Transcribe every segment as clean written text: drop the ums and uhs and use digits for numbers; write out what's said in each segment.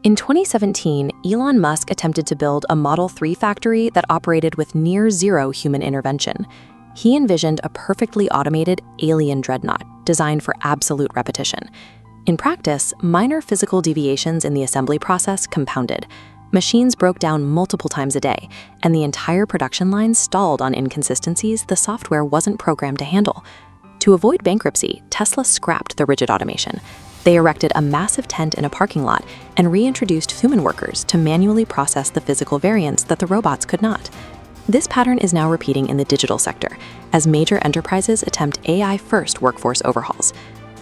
In 2017, Elon Musk attempted to build a Model 3 factory that operated with near-zero human intervention. He envisioned a perfectly automated alien dreadnought designed for absolute repetition. In practice, minor physical deviations in the assembly process compounded. Machines broke down multiple times a day, and the entire production line stalled on inconsistencies the software wasn't programmed to handle. To avoid bankruptcy, Tesla scrapped the rigid automation. They erected a massive tent in a parking lot and reintroduced human workers to manually process the physical variants that the robots could not. This pattern is now repeating in the digital sector, as major enterprises attempt AI-first workforce overhauls.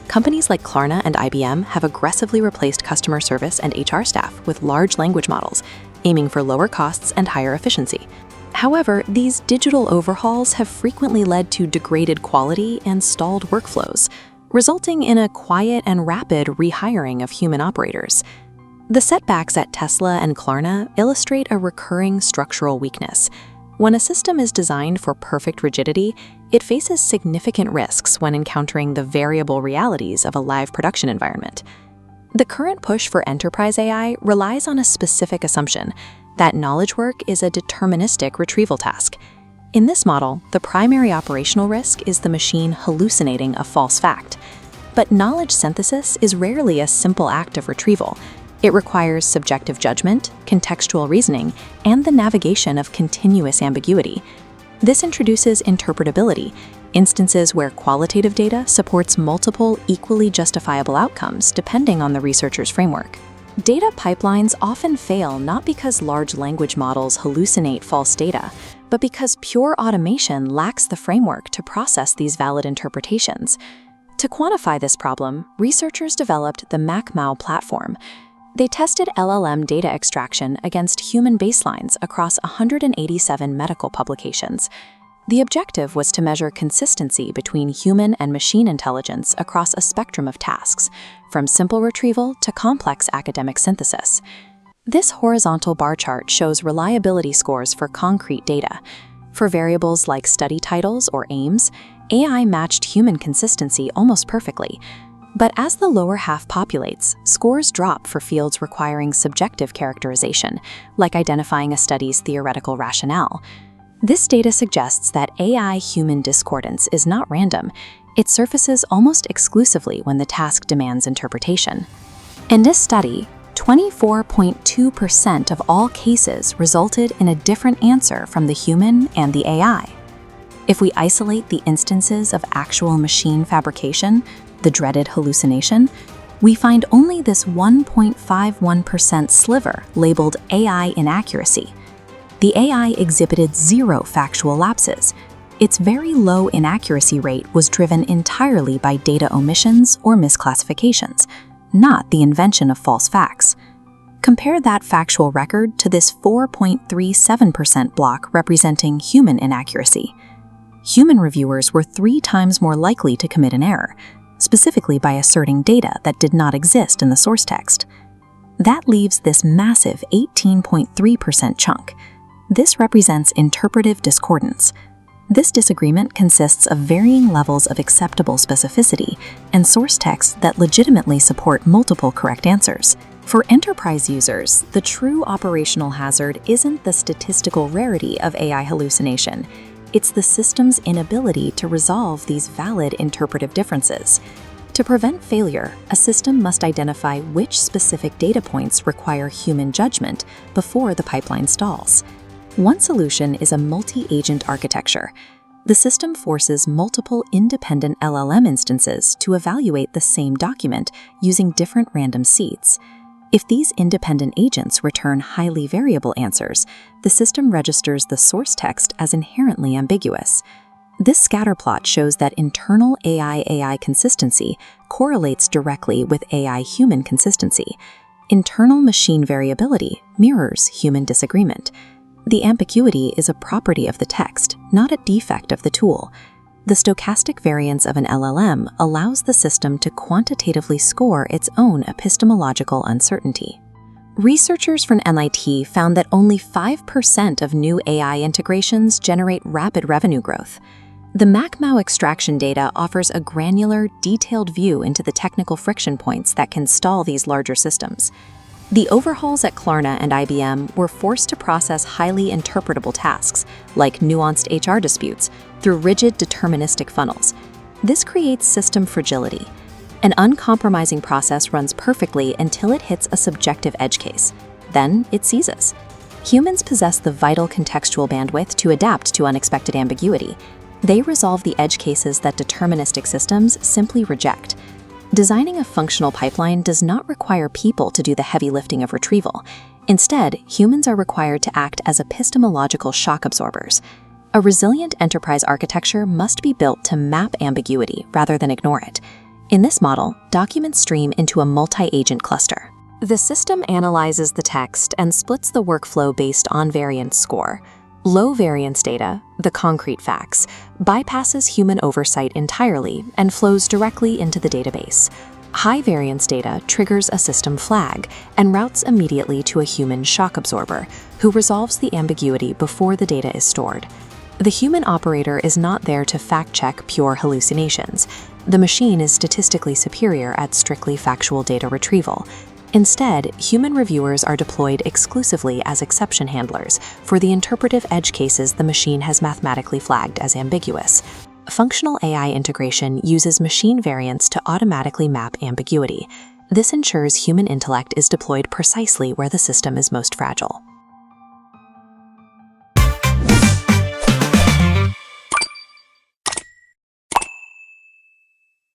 Companies like Klarna and IBM have aggressively replaced customer service and HR staff with large language models, aiming for lower costs and higher efficiency. However, these digital overhauls have frequently led to degraded quality and stalled workflows, resulting in a quiet and rapid rehiring of human operators. The setbacks at Tesla and Klarna illustrate a recurring structural weakness. When a system is designed for perfect rigidity, it faces significant risks when encountering the variable realities of a live production environment. The current push for enterprise AI relies on a specific assumption that knowledge work is a deterministic retrieval task. In this model, the primary operational risk is the machine hallucinating a false fact. But knowledge synthesis is rarely a simple act of retrieval. It requires subjective judgment, contextual reasoning, and the navigation of continuous ambiguity. This introduces interpretability, instances where qualitative data supports multiple equally justifiable outcomes depending on the researcher's framework. Data pipelines often fail not because large language models hallucinate false data, but because pure automation lacks the framework to process these valid interpretations. To quantify this problem, researchers developed the MacMao platform. They tested LLM data extraction against human baselines across 187 medical publications. The objective was to measure consistency between human and machine intelligence across a spectrum of tasks, from simple retrieval to complex academic synthesis. This horizontal bar chart shows reliability scores for concrete data. For variables like study titles or aims, AI matched human consistency almost perfectly. But as the lower half populates, scores drop for fields requiring subjective characterization, like identifying a study's theoretical rationale. This data suggests that AI-human discordance is not random. It surfaces almost exclusively when the task demands interpretation. In this study, 24.2% of all cases resulted in a different answer from the human and the AI. If we isolate the instances of actual machine fabrication, the dreaded hallucination, we find only this 1.51% sliver labeled AI inaccuracy. The AI exhibited 0 factual lapses. Its very low inaccuracy rate was driven entirely by data omissions or misclassifications, not the invention of false facts. Compare that factual record to this 4.37% block representing human inaccuracy. Human reviewers were 3 times more likely to commit an error, specifically by asserting data that did not exist in the source text. That leaves this massive 18.3% chunk. This represents interpretive discordance. This disagreement consists of varying levels of acceptable specificity and source texts that legitimately support multiple correct answers. For enterprise users, the true operational hazard isn't the statistical rarity of AI hallucination. It's the system's inability to resolve these valid interpretive differences. To prevent failure, a system must identify which specific data points require human judgment before the pipeline stalls. One solution is a multi-agent architecture. The system forces multiple independent LLM instances to evaluate the same document using different random seeds. If these independent agents return highly variable answers, the system registers the source text as inherently ambiguous. This scatterplot shows that internal AI-AI consistency correlates directly with AI-human consistency. Internal machine variability mirrors human disagreement. The ambiguity is a property of the text, not a defect of the tool. The stochastic variance of an LLM allows the system to quantitatively score its own epistemological uncertainty. Researchers from MIT found that only 5% of new AI integrations generate rapid revenue growth. The MacMao extraction data offers a granular, detailed view into the technical friction points that can stall these larger systems. The overhauls at Klarna and IBM were forced to process highly interpretable tasks, like nuanced HR disputes, through rigid deterministic funnels. This creates system fragility. An uncompromising process runs perfectly until it hits a subjective edge case. Then it seizes. Humans possess the vital contextual bandwidth to adapt to unexpected ambiguity. They resolve the edge cases that deterministic systems simply reject. Designing a functional pipeline does not require people to do the heavy lifting of retrieval. Instead, humans are required to act as epistemological shock absorbers. A resilient enterprise architecture must be built to map ambiguity rather than ignore it. In this model, documents stream into a multi-agent cluster. The system analyzes the text and splits the workflow based on variance score. Low variance data, the concrete facts, bypasses human oversight entirely and flows directly into the database. High variance data triggers a system flag and routes immediately to a human shock absorber, who resolves the ambiguity before the data is stored. The human operator is not there to fact-check pure hallucinations. The machine is statistically superior at strictly factual data retrieval. Instead, human reviewers are deployed exclusively as exception handlers for the interpretive edge cases the machine has mathematically flagged as ambiguous. Functional AI integration uses machine variance to automatically map ambiguity. This ensures human intellect is deployed precisely where the system is most fragile.